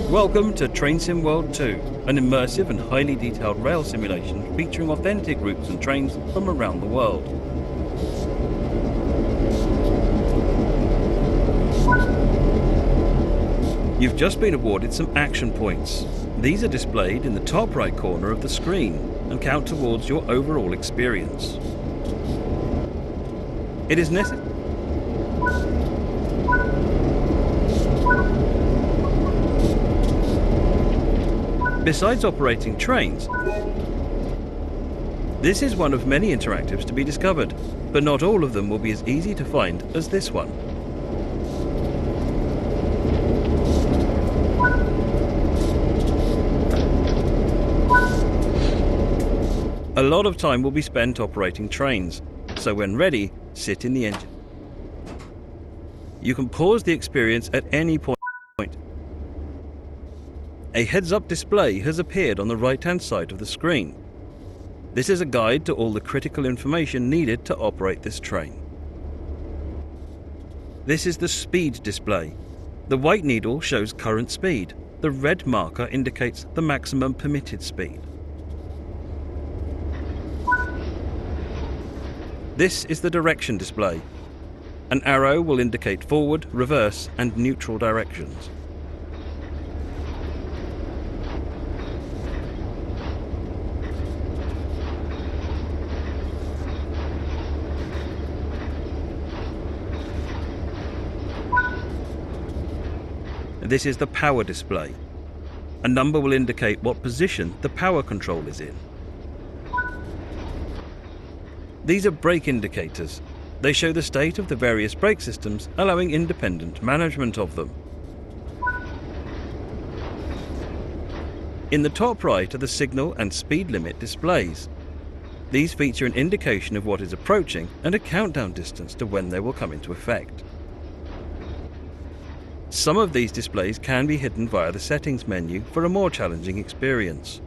Welcome to Train Sim World 2, an immersive and highly detailed rail simulation featuring authentic routes and trains from around the world. You've just been awarded some action points. These are displayed in the top right corner of the screen and count towards your overall experience. It is necessary. Besides operating trains, this is one of many interactives to be discovered, but not all of them will be as easy to find as this one. A lot of time will be spent operating trains, so when ready, sit in the engine. You can pause the experience at any point. A heads-up display has appeared on the right-hand side of the screen. This is a guide to all the critical information needed to operate this train. This is the speed display. The white needle shows current speed. The red marker indicates the maximum permitted speed. This is the direction display. An arrow will indicate forward, reverse, and neutral directions. This is the power display. A number will indicate what position the power control is in. These are brake indicators. They show the state of the various brake systems, allowing independent management of them. In the top right are the signal and speed limit displays. These feature an indication of what is approaching and a countdown distance to when they will come into effect. Some of these displays can be hidden via the settings menu for a more challenging experience.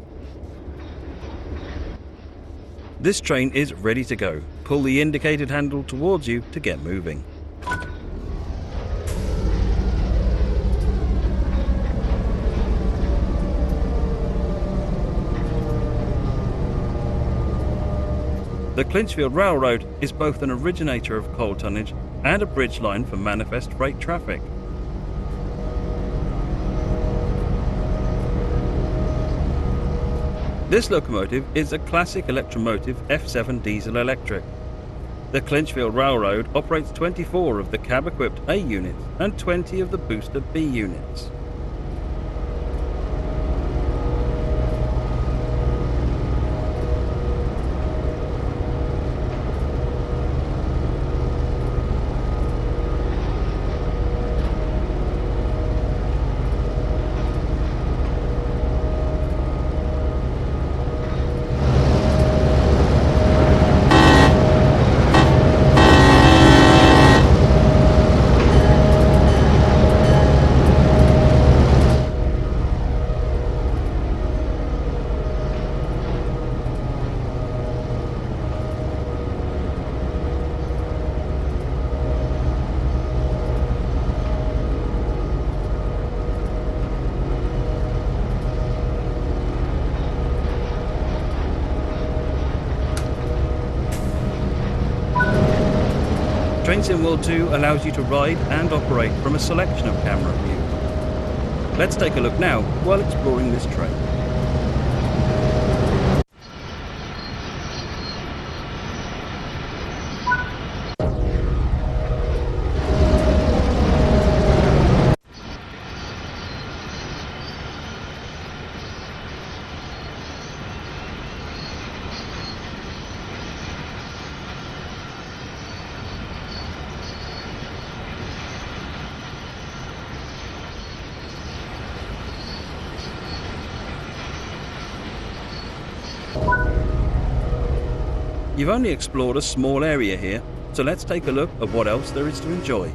This train is ready to go. Pull the indicated handle towards you to get moving. The Clinchfield Railroad is both an originator of coal tonnage and a bridge line for manifest freight traffic. This locomotive is a classic electromotive F7 diesel electric. The Clinchfield Railroad operates 24 of the cab-equipped A units and 20 of the booster B units. Train Sim World 2 allows you to ride and operate from a selection of camera views. Let's take a look now while exploring this train. You've only explored a small area here, so let's take a look at what else there is to enjoy.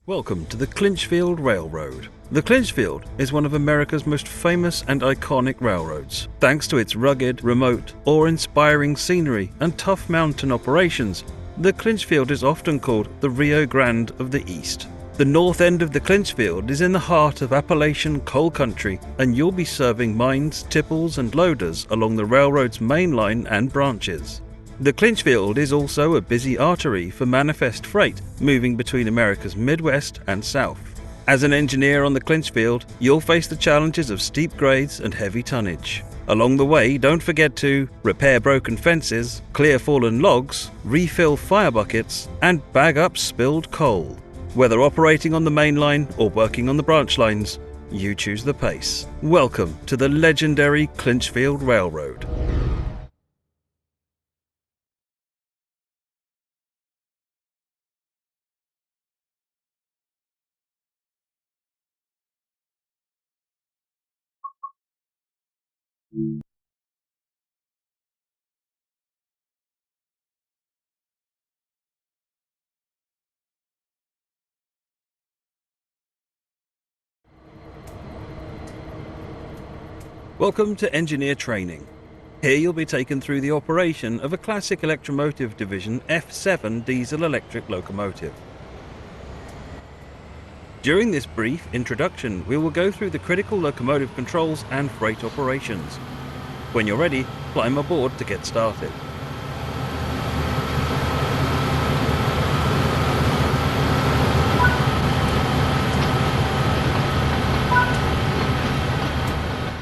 Welcome to the Clinchfield Railroad. The Clinchfield is one of America's most famous and iconic railroads. Thanks to its rugged, remote, awe-inspiring scenery and tough mountain operations, the Clinchfield is often called the Rio Grande of the East. The north end of the Clinchfield is in the heart of Appalachian coal country, and you'll be serving mines, tipples and loaders along the railroad's main line and branches. The Clinchfield is also a busy artery for manifest freight moving between America's Midwest and South. As an engineer on the Clinchfield, you'll face the challenges of steep grades and heavy tonnage. Along the way, don't forget to repair broken fences, clear fallen logs, refill fire buckets, and bag up spilled coal. Whether operating on the main line or working on the branch lines, you choose the pace. Welcome to the legendary Clinchfield Railroad. Welcome to Engineer Training. Here you'll be taken through the operation of a classic electromotive division F7 diesel-electric locomotive. During this brief introduction, we will go through the critical locomotive controls and freight operations. When you're ready, climb aboard to get started.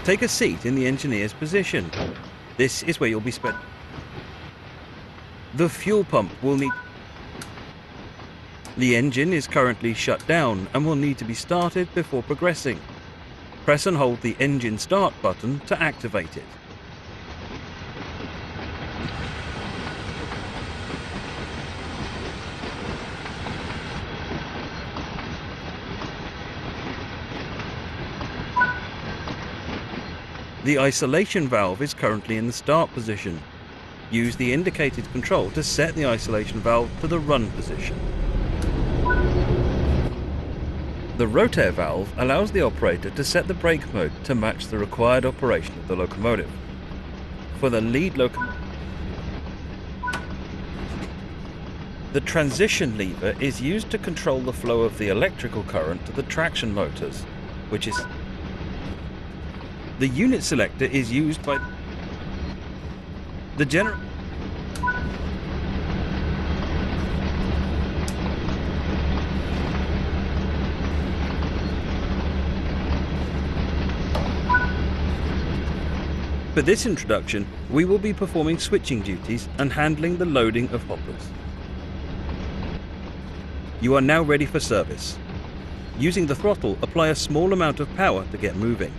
Take a seat in the engineer's position. This is where you'll be spent. The fuel pump will need... The engine is currently shut down and will need to be started before progressing. Press and hold the engine start button to activate it. The isolation valve is currently in the start position. Use the indicated control to set the isolation valve to the run position. The rotair valve allows the operator to set the brake mode to match the required operation of the locomotive. For the lead locomotive, the transition lever is used to control the flow of the electrical current to the traction motors, which is... The unit selector is used by the generator. For this introduction, we will be performing switching duties and handling the loading of hoppers. You are now ready for service. Using the throttle, apply a small amount of power to get moving.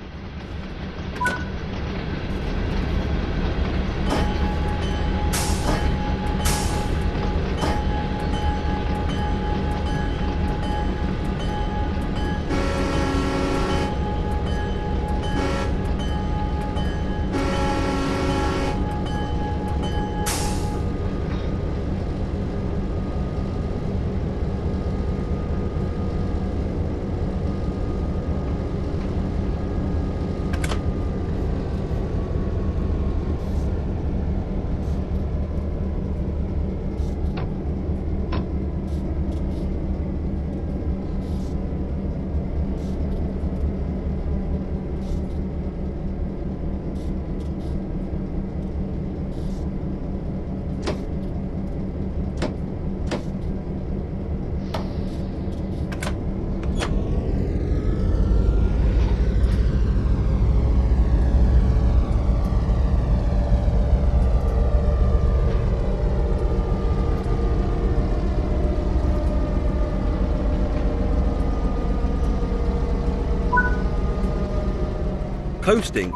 Coasting.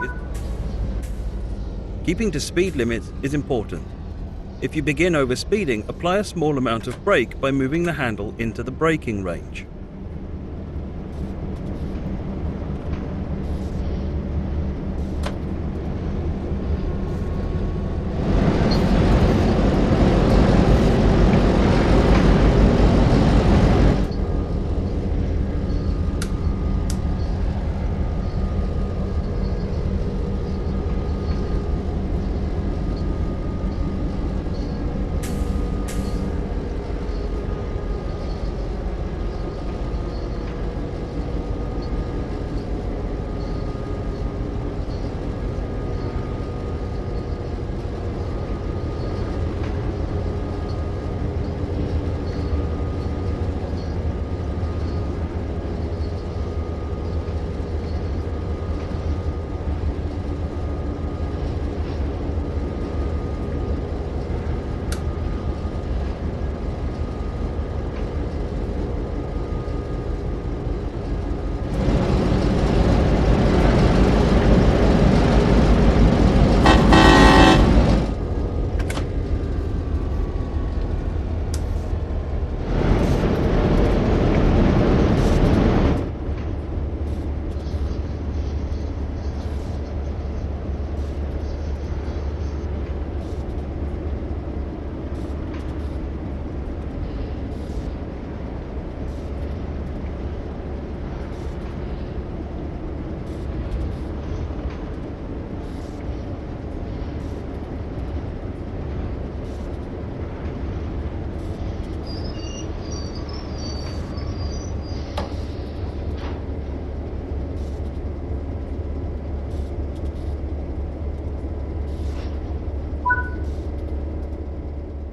Keeping to speed limits is important. If you begin overspeeding, apply a small amount of brake by moving the handle into the braking range.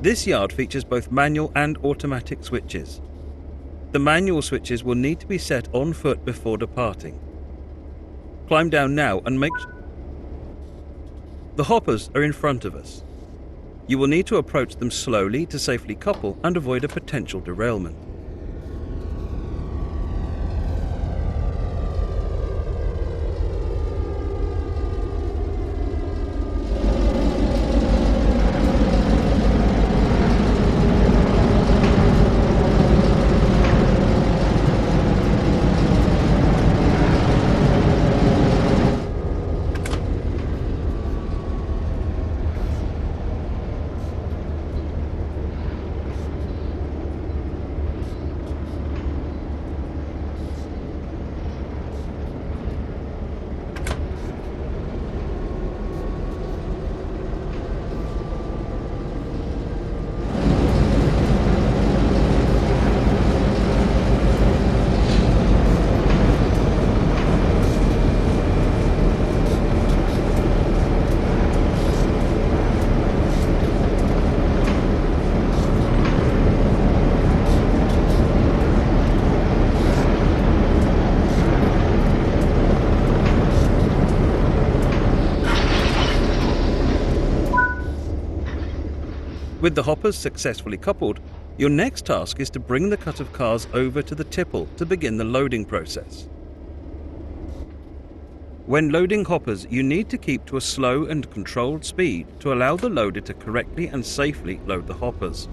This yard features both manual and automatic switches. The manual switches will need to be set on foot before departing. Climb down now and make sure. The hoppers are in front of us. You will need to approach them slowly to safely couple and avoid a potential derailment. With the hoppers successfully coupled, your next task is to bring the cut of cars over to the tipple to begin the loading process. When loading hoppers, you need to keep to a slow and controlled speed to allow the loader to correctly and safely load the hoppers.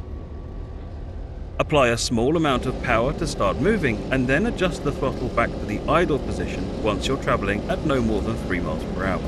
Apply a small amount of power to start moving and then adjust the throttle back to the idle position once you're travelling at no more than 3 miles per hour.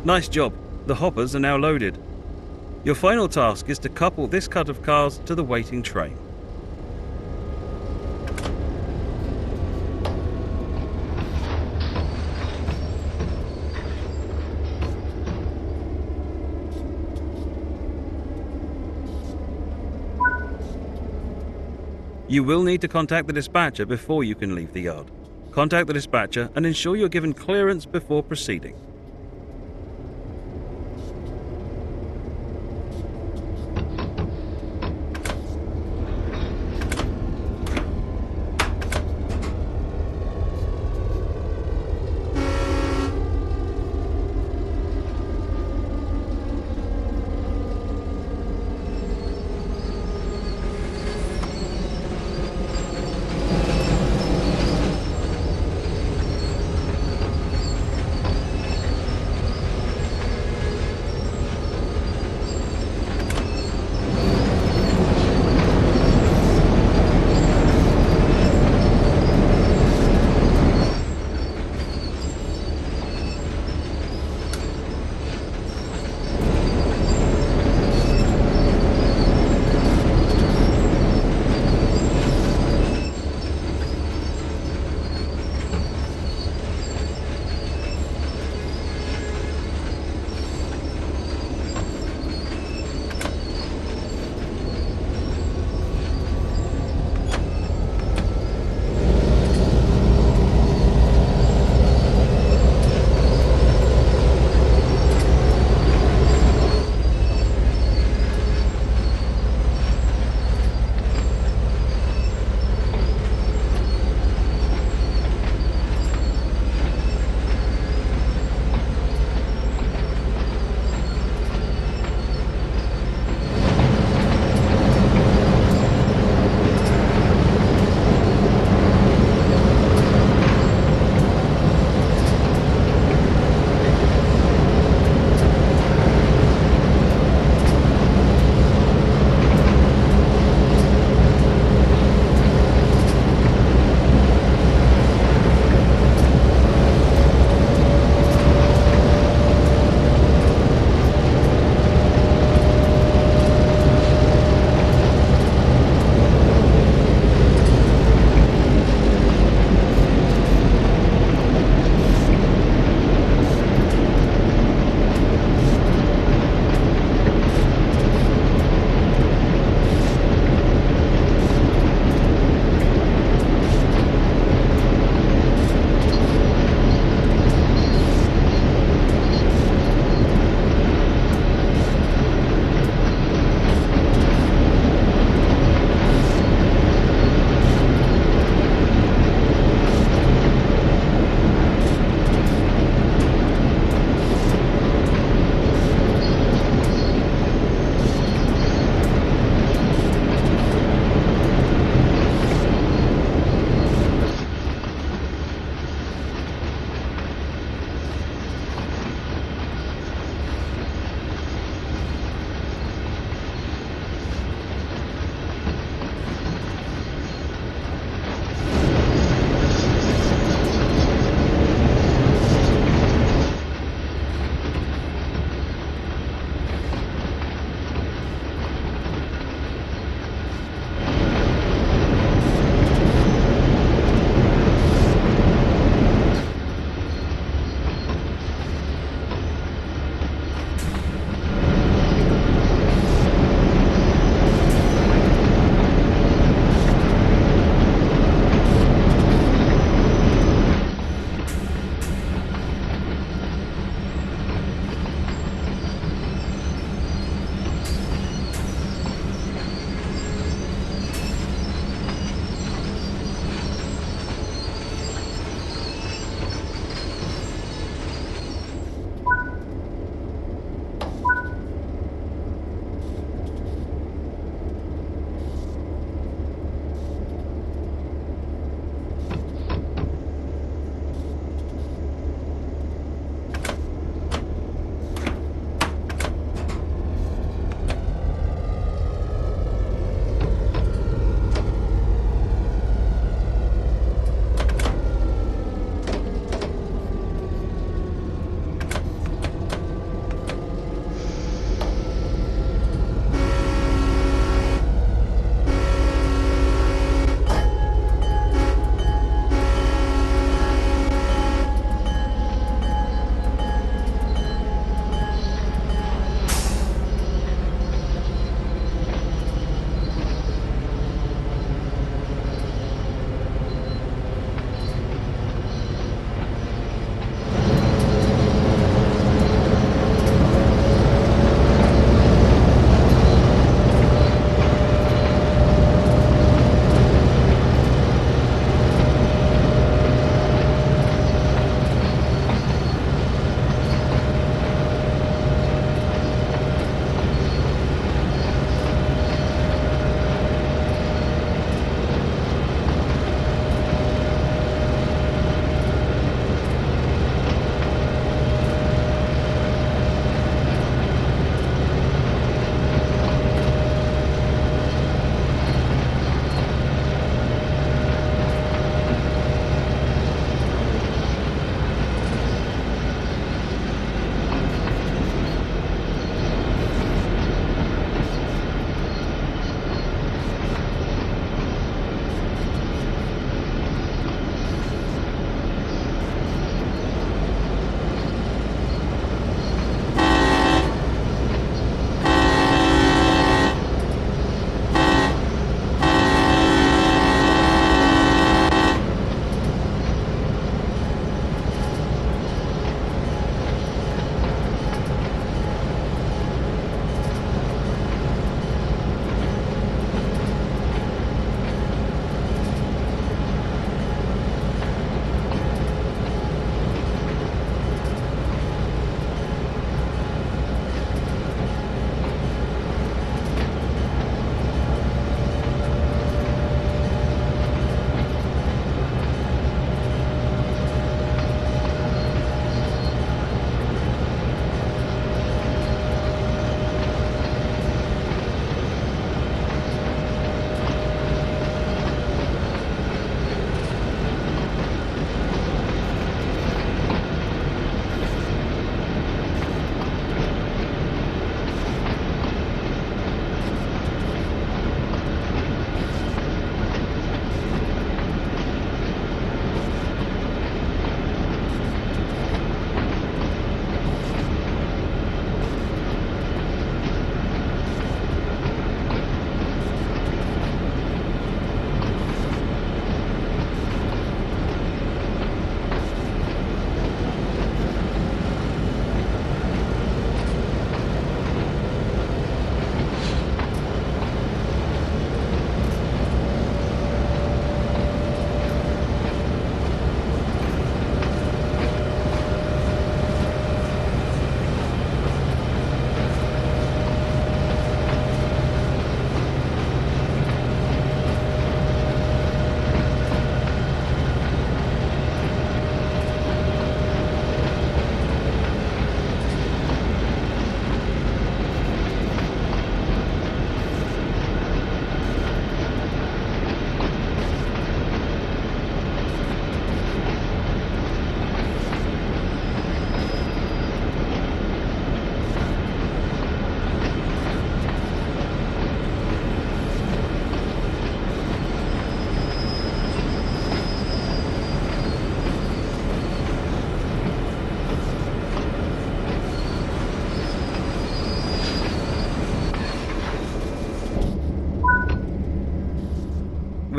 Nice job. The hoppers are now loaded. Your final task is to couple this cut of cars to the waiting train. You will need to contact the dispatcher before you can leave the yard. Contact the dispatcher and ensure you're given clearance before proceeding.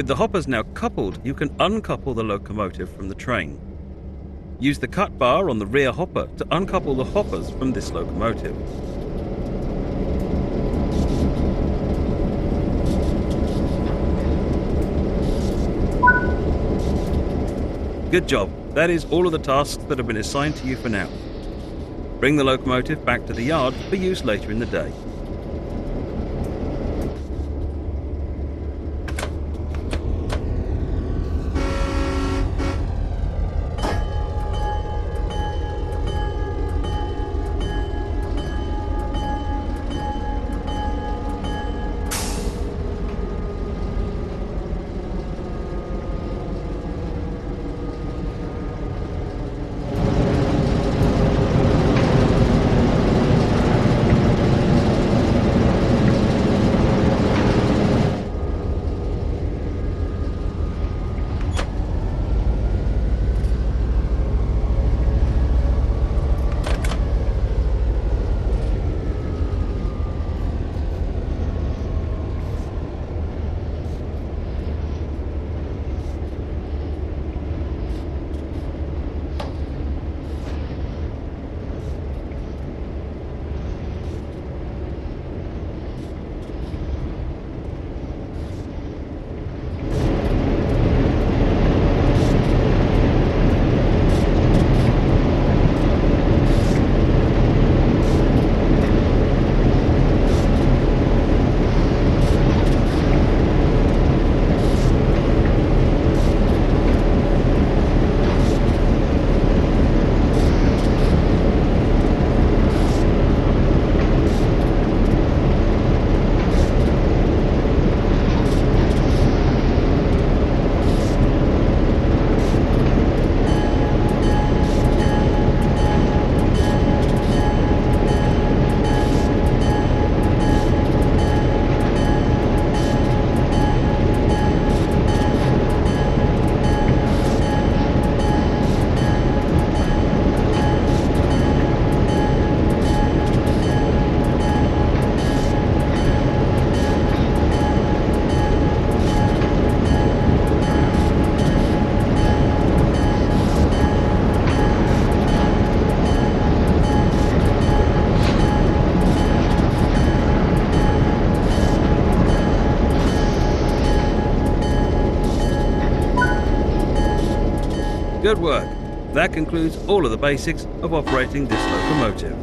With the hoppers now coupled, you can uncouple the locomotive from the train. Use the cut bar on the rear hopper to uncouple the hoppers from this locomotive. Good job. That is all of the tasks that have been assigned to you for now. Bring the locomotive back to the yard for use later in the day. Good work. That concludes all of the basics of operating this locomotive.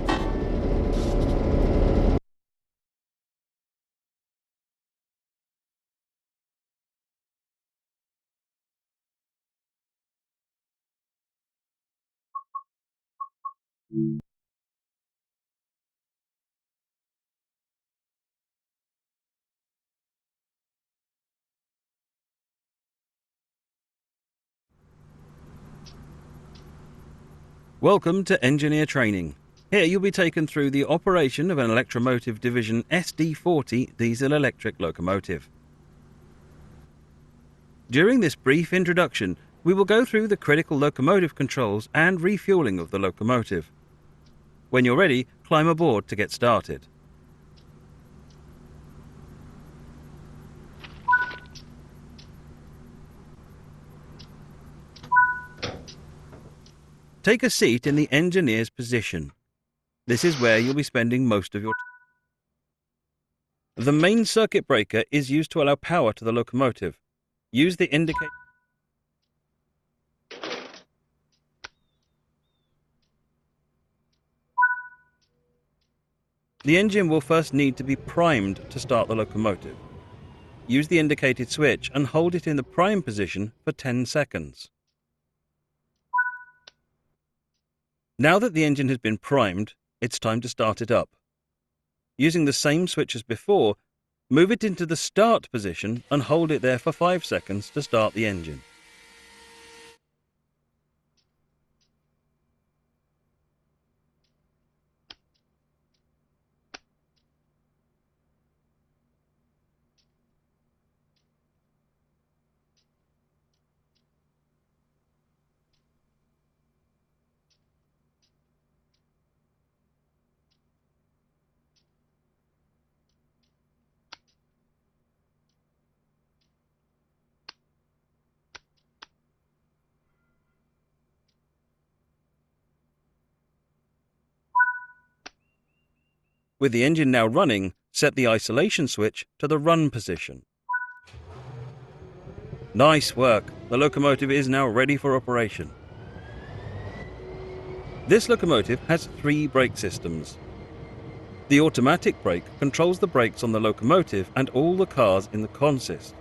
Welcome to Engineer Training. Here you'll be taken through the operation of an Electromotive Division SD40 diesel-electric locomotive. During this brief introduction, we will go through the critical locomotive controls and refueling of the locomotive. When you're ready, climb aboard to get started. Take a seat in the engineer's position. This is where you'll be spending most of your time. The main circuit breaker is used to allow power to the locomotive. Use the indicator. The engine will first need to be primed to start the locomotive. Use the indicated switch and hold it in the prime position for 10 seconds. Now that the engine has been primed, it's time to start it up. Using the same switch as before, move it into the start position and hold it there for 5 seconds to start the engine. With the engine now running, set the isolation switch to the run position. Nice work! The locomotive is now ready for operation. This locomotive has 3 brake systems. The automatic brake controls the brakes on the locomotive and all the cars in the consist.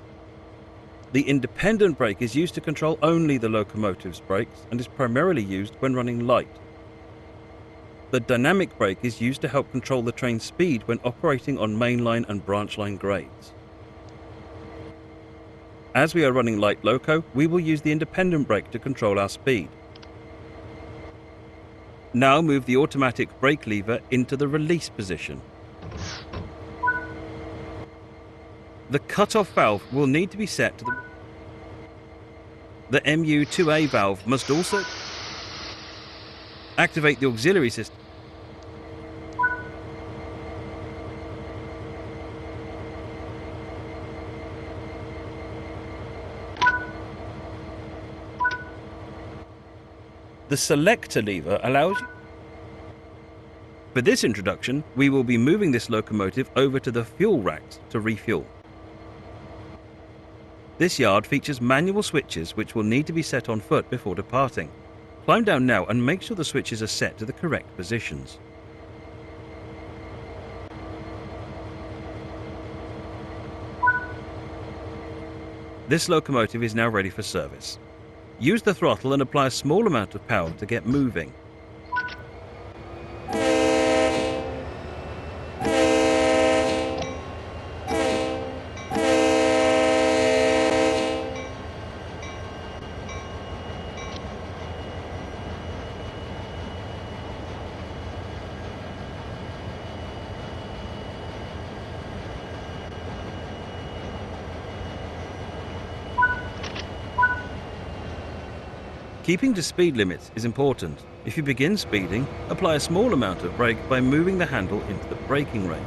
The independent brake is used to control only the locomotive's brakes and is primarily used when running light. The dynamic brake is used to help control the train's speed when operating on mainline and branch line grades. As we are running light loco, we will use the independent brake to control our speed. Now move the automatic brake lever into the release position. The cut-off valve will need to be set to the MU2A valve must also activate the auxiliary system. The selector lever allows you. For this introduction, we will be moving this locomotive over to the fuel racks to refuel. This yard features manual switches which will need to be set on foot before departing. Climb down now and make sure the switches are set to the correct positions. This locomotive is now ready for service. Use the throttle and apply a small amount of power to get moving. Keeping to speed limits is important. If you begin speeding, apply a small amount of brake by moving the handle into the braking range.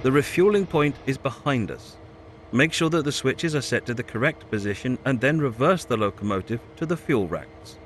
The refueling point is behind us. Make sure that the switches are set to the correct position and then reverse the locomotive to the fuel racks.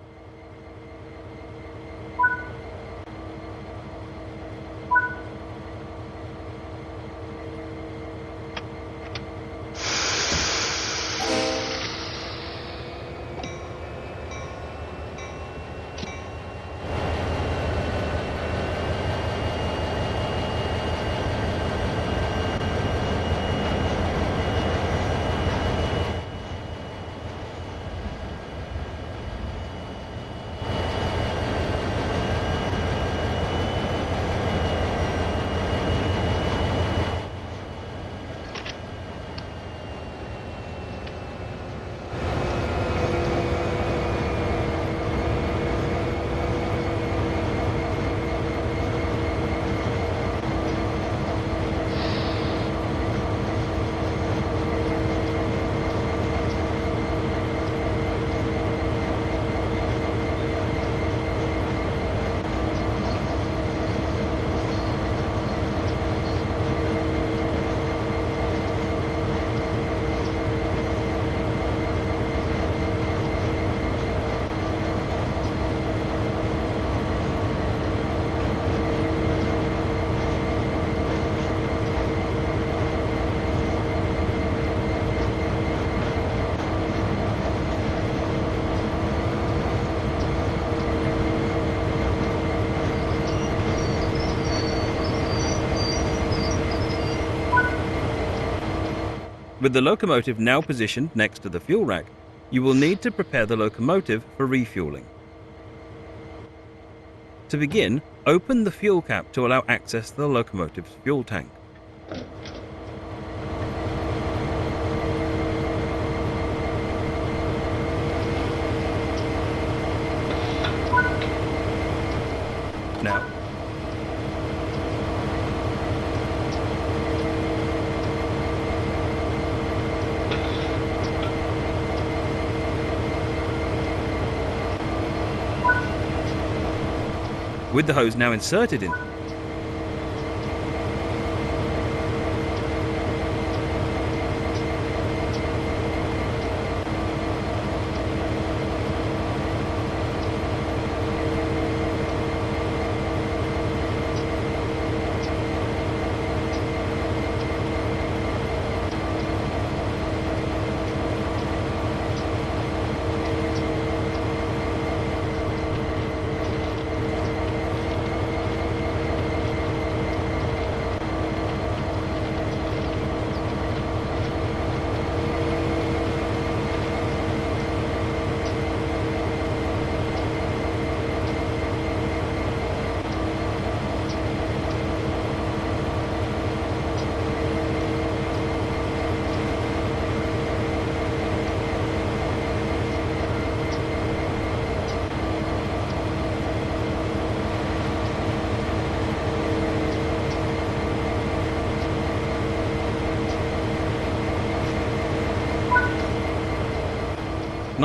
With the locomotive now positioned next to the fuel rack, you will need to prepare the locomotive for refueling. To begin, open the fuel cap to allow access to the locomotive's fuel tank. now. With the hose now inserted in,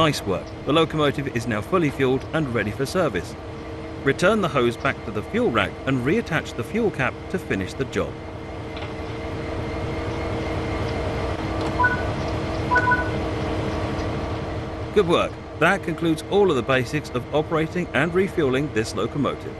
nice work. The locomotive is now fully fueled and ready for service. Return the hose back to the fuel rack and reattach the fuel cap to finish the job. Good work. That concludes all of the basics of operating and refueling this locomotive.